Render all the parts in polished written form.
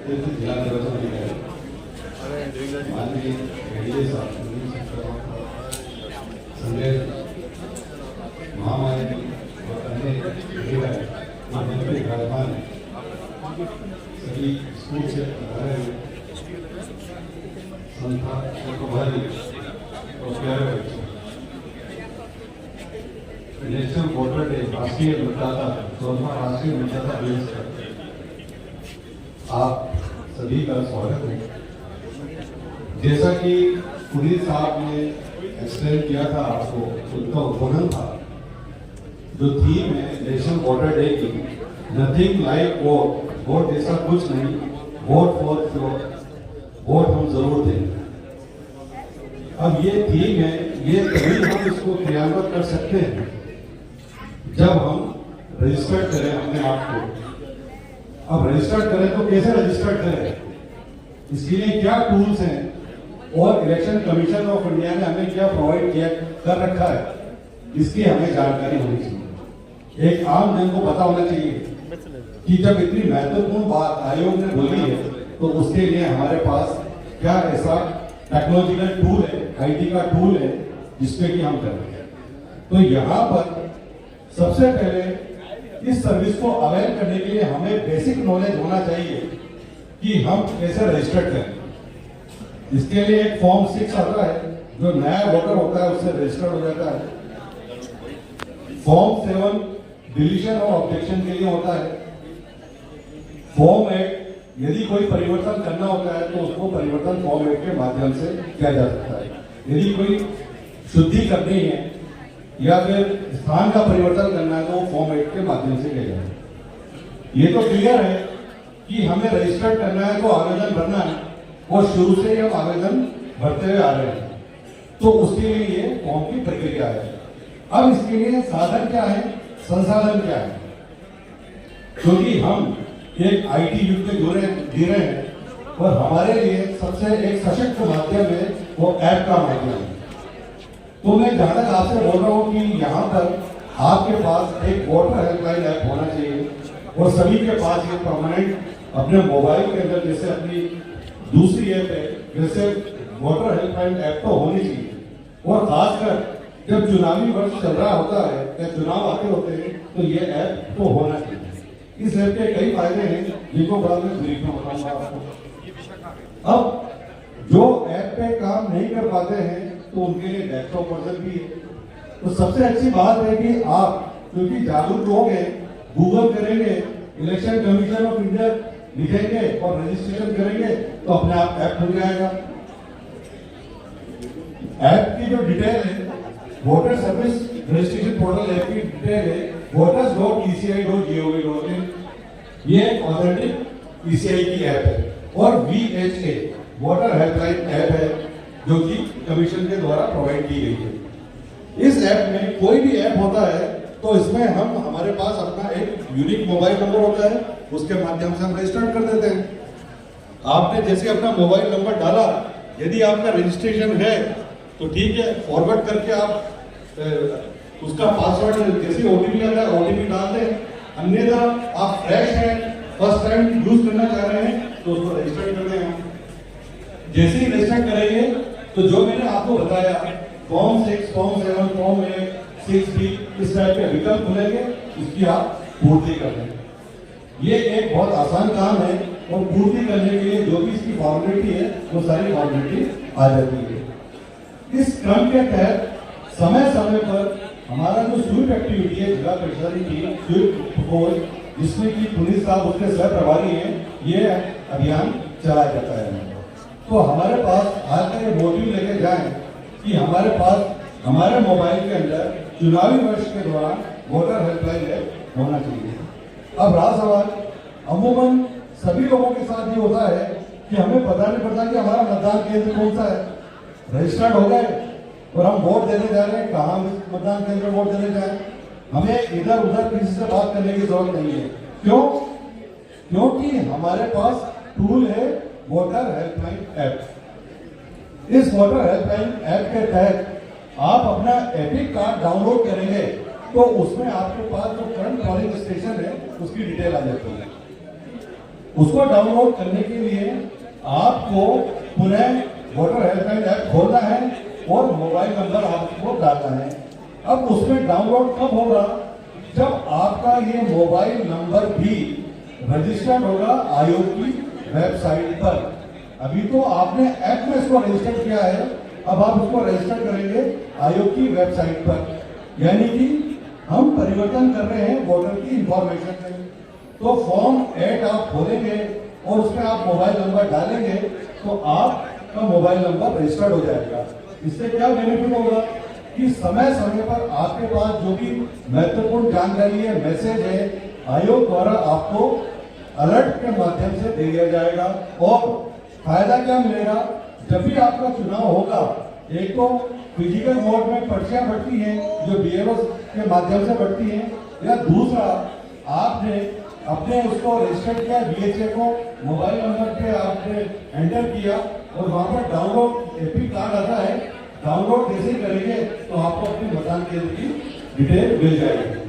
जिला निर्वाचन अधिकारी माननीय एडीए साहब संजय महामारी और अन्य विराजमान सभी स्कूल से संस्था भाई और प्यारे बच्चे, नेशनल वोटर डे राष्ट्रीय मतदाता 14वां राष्ट्रीय मतदाता दिवस पर आप सभी का स्वागत है। जैसा कि पुनीत साहब ने एक्सप्लेन किया था, आपको उनका उद्बोधन था, जो थीम है नेशनल वोटर डे की, नथिंग लाइक वोट, वोट जैसा कुछ नहीं, वोट फॉर श्योर, वोट हम जरूर दें। अब ये थीम है, ये तभी हम इसको क्रियान्वित कर सकते हैं जब हम रजिस्टर करें अपने आप को। अब रजिस्टर करें तो कैसे रजिस्टर करें, इसके लिए क्या टूल्स हैं और इलेक्शन कमीशन ऑफ इंडिया ने हमें क्या प्रोवाइड किया कर रखा है, इसकी हमें जानकारी होनी चाहिए। एक आम जन को पता होना चाहिए कि जब इतनी महत्वपूर्ण बात आयोग ने बोली है तो उसके लिए हमारे पास क्या ऐसा टेक्नोलॉजिकल टूल है, आईटी का टूल है जिसपे कि हम करें। तो यहाँ पर सबसे पहले इस सर्विस को अवेल करने के लिए हमें बेसिक नॉलेज होना चाहिए कि हम कैसे रजिस्टर करें। इसके लिए एक फॉर्म 6 आता है, जो नया वोटर होता है उससे रजिस्टर हो जाता है। फॉर्म 7 डिलीशन और ऑब्जेक्शन के लिए होता है। फॉर्म 8 यदि कोई परिवर्तन करना होता है तो उसको परिवर्तन फॉर्म 8 के माध्यम से किया जा सकता है। यदि कोई शुद्धि करनी है या फिर स्थान का परिवर्तन करना है तो वो फॉर्म 8 के माध्यम से किया जाए। ये तो क्लियर है कि हमें रजिस्टर करना है तो आवेदन भरना है, और शुरू से हम आवेदन भरते हुए आ रहे हैं, तो उसके लिए ये फॉर्म की प्रक्रिया है। अब इसके लिए साधन क्या है, संसाधन क्या है, क्योंकि हम एक आईटी युग में जी रहे हैं और हमारे लिए सबसे एक सशक्त माध्यम है वो ऐप का माध्यम है। तो मैं जहां तक आपसे बोल रहा हूं कि यहाँ पर आपके पास एक वोटर हेल्पलाइन ऐप होना चाहिए और सभी के पास ये परमानेंट अपने मोबाइल के अंदर जैसे अपनी दूसरी ऐप है वैसे वोटर हेल्पलाइन ऐप तो होनी चाहिए। और खासकर जब चुनावी वर्ष चल रहा होता है या चुनाव आते होते हैं तो ये ऐप तो होना चाहिए। इस ऐप के कई फायदे हैं जिनको बाद में ब्रीफ में बताऊंगा आपको। अब जो ऐप पे काम नहीं कर पाते हैं तो उनके लिए डेस्कटॉप वर्जन भी है। तो सबसे अच्छी बात है कि आप क्योंकि जागरूक लोग हैं, गूगल करेंगे, इलेक्शन कमीशन ऑफ इंडिया लिखेंगे और रजिस्ट्रेशन करेंगे तो अपने आप ऐप खुल जाएगा। ऐप की जो डिटेल है, voter service registration portal app की डिटेल है voters.eci.gov.in। ये एक ऑथेंटिक ईसीआई की ऐप है। और VHA वोटर हेल्पलाइन ऐप है जो कि कमीशन के द्वारा प्रोवाइड की गई है। इस ऐप में कोई भी ऐप होता है तो इसमें हम हमारे पास अपना एक यूनिक मोबाइल नंबर होता है, उसके माध्यम से हम रजिस्टर कर देते हैं। आपने जैसे अपना मोबाइल नंबर डाला, यदि आपका रजिस्ट्रेशन है तो ठीक है, फॉरवर्ड करके आप उसका पासवर्ड जैसे ओटीपी आता है ओटीपी डाल दें। अन्यथा आप फ्रेश हैं, फर्स्ट टाइम यूज करना चाह रहे हैं तो उसको रजिस्टर कर दें। जैसे ही रजिस्टर करेंगे तो जो मैंने आपको बताया फॉर्म 6, फॉर्म 7, फॉर्म 8, 6B इस टाइप के विकल्प खुलेंगे, इसकी आप पूर्ति कर लें। ये एक बहुत आसान काम है और पूर्ति करने के लिए जो भी इसकी फॉर्मेलिटी है वो सारी फॉर्मेलिटी आ जाती है। इस क्रम के तहत समय समय पर हमारा जो स्वीप एक्टिविटी है जिला परिषद की स्वीप फोर्स, जिसमें कि पुलिस साहब उसके सह प्रभारी हैं, ये अभियान चलाया जाता है। तो हमारे पास आज का ये मोटिव लेके जाएं कि हमारे पास हमारे मोबाइल के अंदर चुनावी वर्ष के दौरान वोटर हेल्पलाइन ऐप होना चाहिए। अब रहा सवाल, अमूमन सभी लोगों के साथ ये होता है कि हमें पता नहीं पड़ता कि हमारा मतदान केंद्र कौन सा है। रजिस्टर्ड हो गए और हम वोट देने जा रहे हैं, कहाँ मतदान केंद्र वोट देने जाए, हमें इधर उधर किसी से बात करने की जरूरत नहीं है। क्यों? क्योंकि हमारे पास टूल है वोटर हेल्पलाइन ऐप। इस वोटर हेल्पलाइन ऐप के तहत आप अपना एपिक कार्ड डाउनलोड करेंगे तो उसमें आपके पास जो करंट पोलिंग स्टेशन है उसकी डिटेल आ जाती है। उसको डाउनलोड करने के लिए आपको पुनः वोटर हेल्पलाइन ऐप खोलना है और मोबाइल नंबर आपको डालना है। अब उसमें डाउनलोड कब होगा? जब आपका ये मोबाइल नंबर भी रजिस्टर्ड होगा आयोग की वेबसाइट पर। अभी तो आपने ऐप में इसको रजिस्टर किया है, अब आप उसको रजिस्टर करेंगे आयोग की वेबसाइट पर। यानी कि हम परिवर्तन कर रहे हैं वोटर की इंफॉर्मेशन में। तो फॉर्म 8 आप खोलेंगे और उसमें आप मोबाइल नंबर डालेंगे तो आपका मोबाइल नंबर रजिस्टर्ड हो जाएगा। इससे क्या बेनिफिट होगा कि समय समय पर आपके पास जो भी महत्वपूर्ण जानकारी है, मैसेज है, आयोग द्वारा आपको अलर्ट के माध्यम से दे दिया जाएगा। और फायदा क्या मिलेगा? जब भी आपका चुनाव होगा, एक तो फिजिकल मोड में पर्चियां बढ़ती हैं जो बीएलओ के माध्यम से बढ़ती हैं, या दूसरा आपने अपने उसको रजिस्टर किया बीएचए को, मोबाइल नंबर पे आपने एंटर किया और वहां पर डाउनलोड एपी कार्ड आता है, डाउनलोड जैसे ही करेंगे तो आपको अपने मतदान केंद्र की डिटेल मिल जाएगी।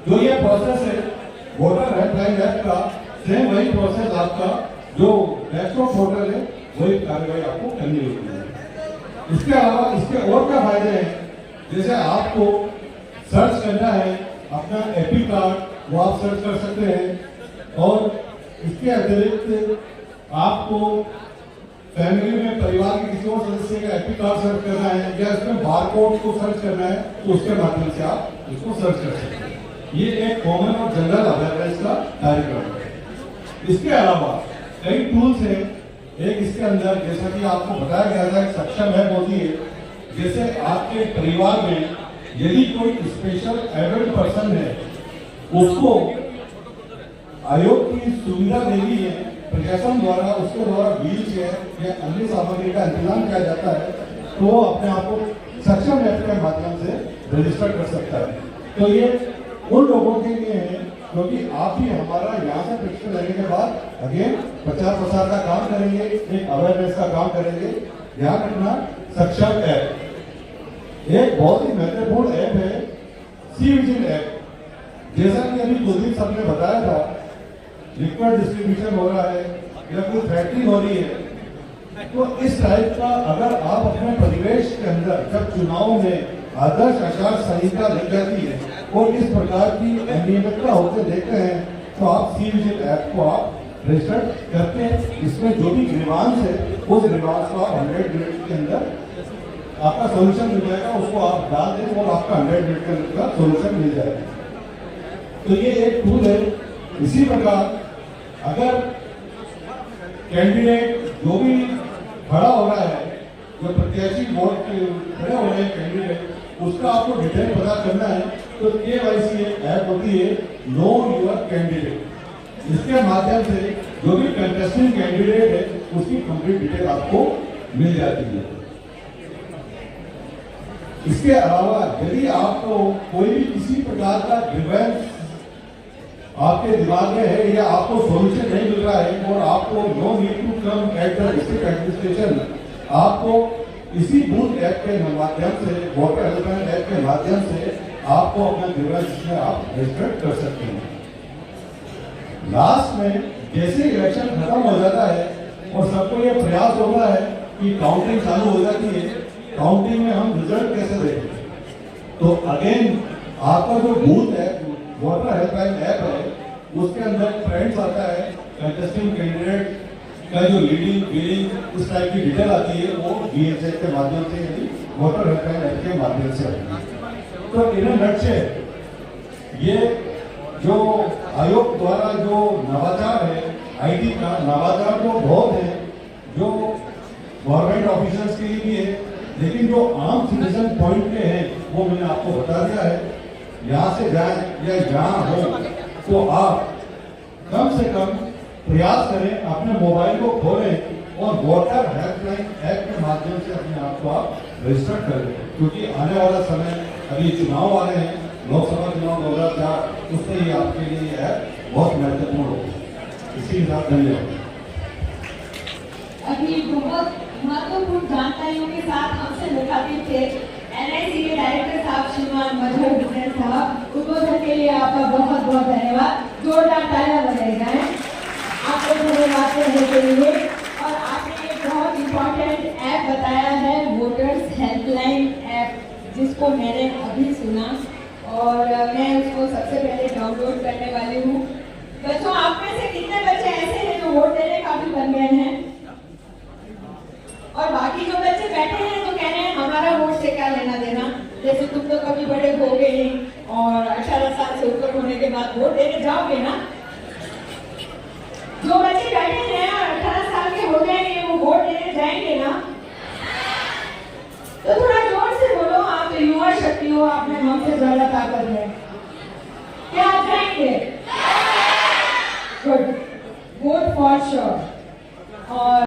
जो ये प्रोसेस है वोटर हेल्पलाइन ऐप का, सेम वही प्रोसेस आपका जो डेस्कटॉप पोर्टल है वही कार्रवाई आपको करनी होती है। इसके अलावा इसके और क्या फायदे हैं? जैसे आपको सर्च करना है अपना एपी कार्ड, वो आप सर्च कर सकते हैं। और इसके अतिरिक्त आपको फैमिली में परिवार के किसी और सदस्य का एपी कार्ड सर्च करना है या इसमें बारकोड को सर्च करना है तो उसके माध्यम से आप इसको सर्च कर सकते हैं। ये एक कॉमन और जनरल अवेयरनेस का कार्यक्रम है। इसके अलावा कई टूल्स हैं। एक इसके अंदर जैसा कि आपको बताया गया था, एक सक्षम ऐप होती है। जैसे आपके परिवार में यदि कोई स्पेशल एबल्ड पर्सन है, उसको आयोग की सुविधा देनी है प्रशासन द्वारा, उसके द्वारा व्हील चेयर या अन्य सामग्री का इंतजाम किया जाता है, तो वो अपने आप को सक्षम ऐप के माध्यम से रजिस्टर कर सकता है। तो ये उन लोगों के लिए है क्योंकि आप भी हमारा यहाँ से प्रशिक्षण लेने के बाद अगेन प्रचार प्रसार का काम करेंगे, एक अवेयरनेस का काम करेंगे। ध्यान रखना, सक्षम ऐप एक बहुत ही महत्वपूर्ण ऐप है, सी विजिल ऐप। जैसा कि अभी कुलदीप साहब ने बताया था, लिक्विड डिस्ट्रीब्यूशन हो रहा है या कोई फैक्ट्री हो रही है, तो इस टाइप का अगर आप अपने परिवेश के अंदर जब चुनाव में आदर्श आचार संहिता लग जाती है और इस प्रकार की अनियमितता होते देखते हैं तो आप सी विजिल ऐप को आप रजिस्टर करते हैं। इसमें जो भी ग्रीवांस है उस ग्रीवांस को आप 100 मिनट के अंदर आपका सोल्यूशन मिल जाएगा, उसको आप डाल दें और आपका 100 मिनट के अंदर का सोल्यूशन मिल जाएगा। तो ये एक टूल है। इसी प्रकार अगर कैंडिडेट जो भी खड़ा हो रहा है, जो प्रत्याशी वोट खड़े हो रहे हैं कैंडिडेट, उसका आपको डिटेल पता करना है तो KYC ऐप होती है, नो योर कैंडिडेट। इसके माध्यम से जो भी कंटेस्टिंग कैंडिडेट है उसकी कंप्लीट डिटेल आपको मिल जाती है। इसके अलावा यदि आपको कोई भी किसी प्रकार का ग्रीवेंस आपके दिमाग में है या आपको सोल्यूशन नहीं मिल रहा है और आपको no need to come at the district administration, आपको इसी बूथ ऐप के माध्यम से, वोटर हेल्पलाइन ऐप के माध्यम से आपको अपना ग्रीवेंस में आप रजिस्टर कर सकते हैं। लास्ट में जैसे इलेक्शन खत्म हो जाता है और सबको ये प्रयास होता है कि काउंटिंग चालू हो जाती है, काउंटिंग में हम रिजल्ट कैसे देखें, तो अगेन आपका जो बूथ है वोटर हेल्पलाइन ऐप है, उसके अंदर फ्रेंड्स आता है, कंटेस्टिंग कैंडिडेट का जो लीडिंग फीलिंग इस टाइप की डिटेल आती है वो BHA के माध्यम से, यानी वोटर हेल्पलाइन ऐप के माध्यम से आती है। तो इन नटशेल ये जो आयोग द्वारा जो नवाचार है IT का, नवाचार तो बहुत है जो गवर्नमेंट ऑफिसर्स के लिए भी है, लेकिन जो आम सिटीजन पॉइंट के हैं वो मैंने आपको बता दिया है। यहाँ से जाए या जहाँ हो तो आप कम से कम प्रयास करें, अपने मोबाइल को खोलें और वोटर हेल्पलाइन ऐप के माध्यम से अपने आप को आप रजिस्टर करें, क्योंकि आने वाला समय अभी चुनाव वाले हैं, लोकसभा चुनाव 2004, उससे ही आपके लिए ऐप बहुत महत्वपूर्ण होगा। इसी के साथ धन्यवाद। अभी बहुत महत्वपूर्ण जानकारियों के साथ हमसे मुखातिब थे NIC के डायरेक्टर साहब श्रीमान मजहर हुसैन साहब। उद्बोधन के लिए आपका बहुत बहुत धन्यवाद। जोरदार तालियां बजाई जाएं। आपको धन्यवाद कहने के लिए। और आपने एक बहुत इम्पोर्टेंट ऐप बताया है, वोटर्स हेल्पलाइन ऐप, जिसको मैंने अभी सुना और मैं उसको सबसे पहले डाउनलोड करने वाली हूँ। बच्चों, आप में से कितने बच्चे ऐसे हैं जो वोट देने काबिल बन गए हैं? और बाकी जो बच्चे बैठे हैं तो कह रहे हैं हमारा वोट से क्या लेना देना, जैसे तुम तो कभी बड़े हो गए और 18 साल से ऊपर होने के बाद वोट देने जाओगे ना। जो बच्चे बैठे हैं और 18 साल के हो जाएंगे, वो वोट देने जाएंगे ना? तो थोड़ा जोर से बोलो, आप तो युवा शक्ति हो, आप में हमसे ज्यादा ताकत है। क्या आप जाएंगे? Good, vote for sure. और